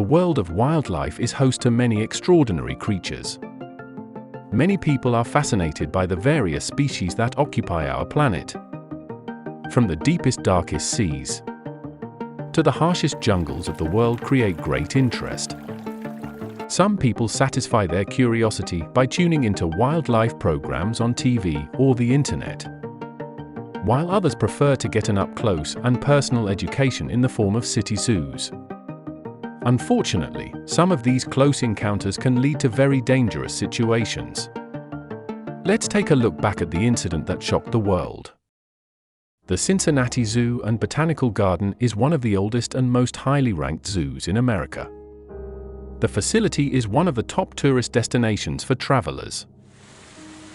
world of wildlife is host to many extraordinary creatures. Many people are fascinated by the various species that occupy our planet. From the deepest, darkest seas to the harshest jungles of the world create great interest. Some people satisfy their curiosity by tuning into wildlife programs on TV or the internet, while others prefer to get an up-close and personal education in the form of city zoos. Unfortunately, some of these close encounters can lead to very dangerous situations. Let's take a look back at the incident that shocked the world. The Cincinnati Zoo and Botanical Garden is one of the oldest and most highly ranked zoos in America. The facility is one of the top tourist destinations for travelers.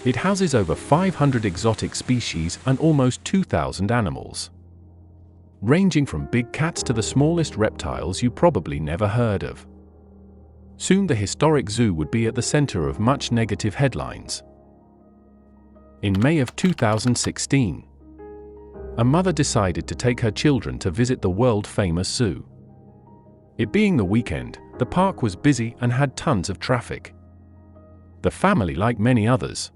It houses over 500 exotic species and almost 2,000 animals, ranging from big cats to the smallest reptiles you probably never heard of. Soon the historic zoo would be at the center of much negative headlines. In May of 2016, a mother decided to take her children to visit the world-famous zoo. It being the weekend, the park was busy and had tons of traffic. The family, like many others,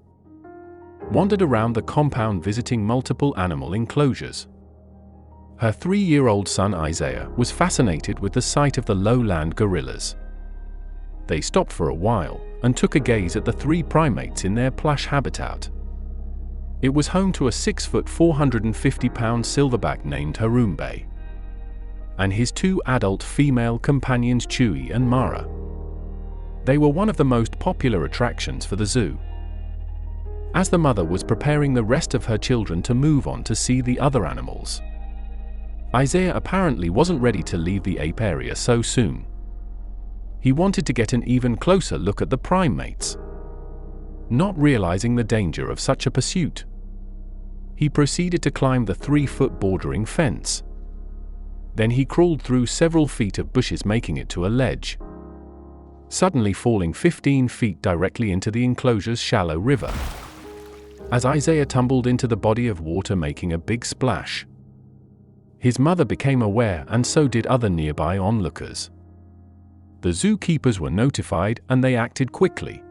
wandered around the compound visiting multiple animal enclosures. Her 3-year-old son Isaiah was fascinated with the sight of the lowland gorillas. They stopped for a while and took a gaze at the 3 primates in their plush habitat. It was home to a 6-foot 450-pound silverback named Harambe, and his 2 adult female companions Chewy and Mara. They were one of the most popular attractions for the zoo. As the mother was preparing the rest of her children to move on to see the other animals, Isaiah apparently wasn't ready to leave the ape area so soon. He wanted to get an even closer look at the primates. Not realizing the danger of such a pursuit, he proceeded to climb the 3-foot bordering fence. Then he crawled through several feet of bushes, making it to a ledge, suddenly falling 15 feet directly into the enclosure's shallow river. As Isaiah tumbled into the body of water, making a big splash, his mother became aware, and so did other nearby onlookers. The zookeepers were notified and they acted quickly,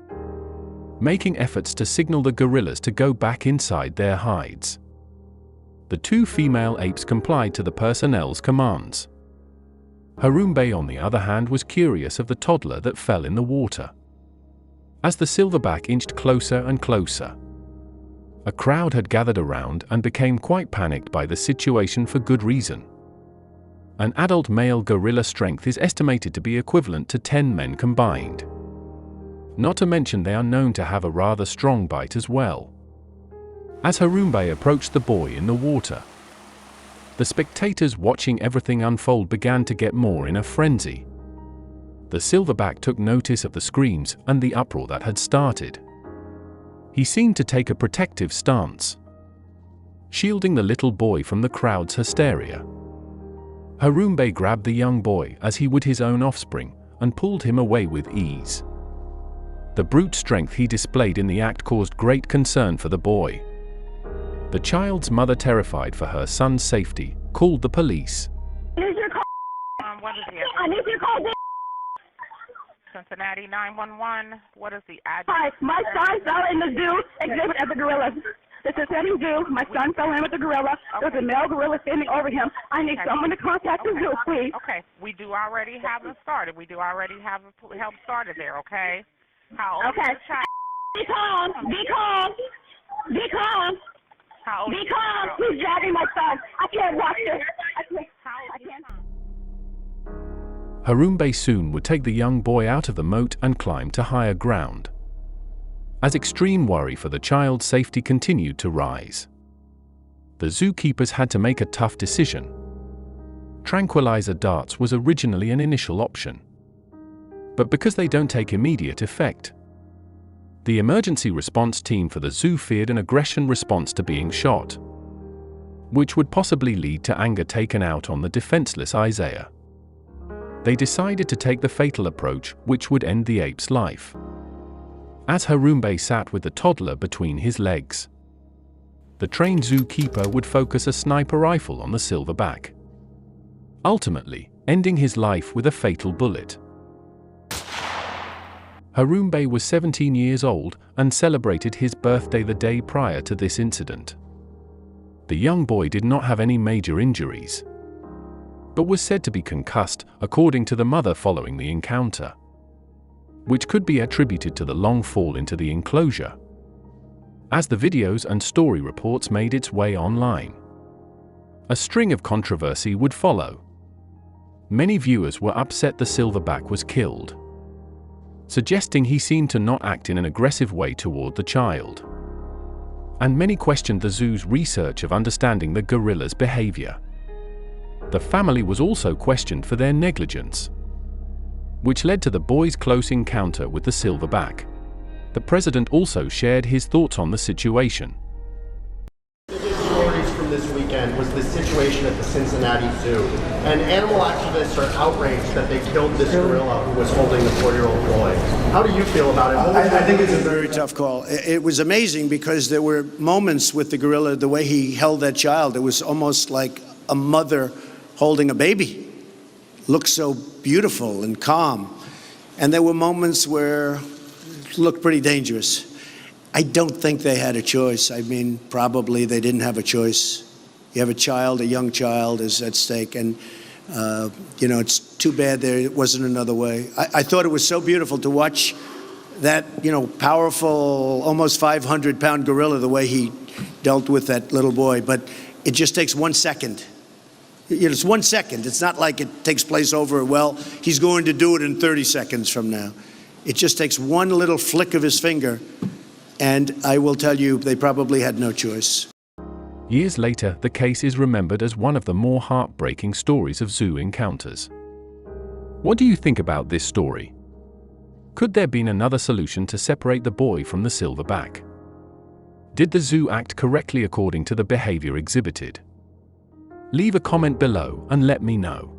making efforts to signal the gorillas to go back inside their hides. The 2 female apes complied to the personnel's commands. Harambe, on the other hand, was curious of the toddler that fell in the water. As the silverback inched closer and closer, a crowd had gathered around and became quite panicked by the situation, for good reason. An adult male gorilla strength is estimated to be equivalent to 10 men combined. Not to mention they are known to have a rather strong bite as well. As Harambe approached the boy in the water, the spectators watching everything unfold began to get more in a frenzy. The silverback took notice of the screams and the uproar that had started. He seemed to take a protective stance, shielding the little boy from the crowd's hysteria. Harambe grabbed the young boy as he would his own offspring and pulled him away with ease. The brute strength he displayed in the act caused great concern for the boy. The child's mother, terrified for her son's safety, called the police. What is your call? What is the I need your call. Cincinnati 911. What is the address? Hi, my son fell in the zoo exhibit at the gorillas. The Cincinnati Zoo. My son fell in with the gorilla. There's a male gorilla standing over him. I need someone to contact the zoo, please. Okay, we do already have them started. We do already have help started there, okay? How old is the child? Be calm. Be calm. Be calm. How old Be is calm. the He's grabbing my son. I can't watch this. I can't. Harambe soon would take the young boy out of the moat and climb to higher ground, as extreme worry for the child's safety continued to rise. The zookeepers had to make a tough decision. Tranquilizer darts was originally an initial option, but because they don't take immediate effect, the emergency response team for the zoo feared an aggression response to being shot, which would possibly lead to anger taken out on the defenseless Isaiah. They decided to take the fatal approach, which would end the ape's life. As Harambe sat with the toddler between his legs, the trained zookeeper would focus a sniper rifle on the silverback, ultimately ending his life with a fatal bullet. Harambe was 17 years old and celebrated his birthday the day prior to this incident. The young boy did not have any major injuries, but was said to be concussed, according to the mother following the encounter, which could be attributed to the long fall into the enclosure. As the videos and story reports made its way online, a string of controversy would follow. Many viewers were upset the silverback was killed, suggesting he seemed to not act in an aggressive way toward the child. And many questioned the zoo's research of understanding the gorilla's behavior. The family was also questioned for their negligence, which led to the boy's close encounter with the silverback. The president also shared his thoughts on the situation. Stories from this weekend was the situation at the Cincinnati Zoo, and animal activists are outraged that they killed this gorilla who was holding the 4-year-old boy. How do you feel about it? I think it's a very tough call. It was amazing because there were moments with the gorilla, the way he held that child, it was almost like a mother holding a baby. Looked so beautiful and calm. And there were moments where it looked pretty dangerous. I don't think they had a choice. I mean, probably they didn't have a choice. You have a child, a young child is at stake, and it's too bad there wasn't another way. I thought it was so beautiful to watch that, powerful, almost 500-pound gorilla, the way he dealt with that little boy. But it just takes 1 second. It's 1 second. It's not like it takes place over, he's going to do it in 30 seconds from now. It just takes one little flick of his finger, and I will tell you, they probably had no choice. Years later, the case is remembered as one of the more heartbreaking stories of zoo encounters. What do you think about this story? Could there have been another solution to separate the boy from the silverback? Did the zoo act correctly according to the behavior exhibited? Leave a comment below and let me know.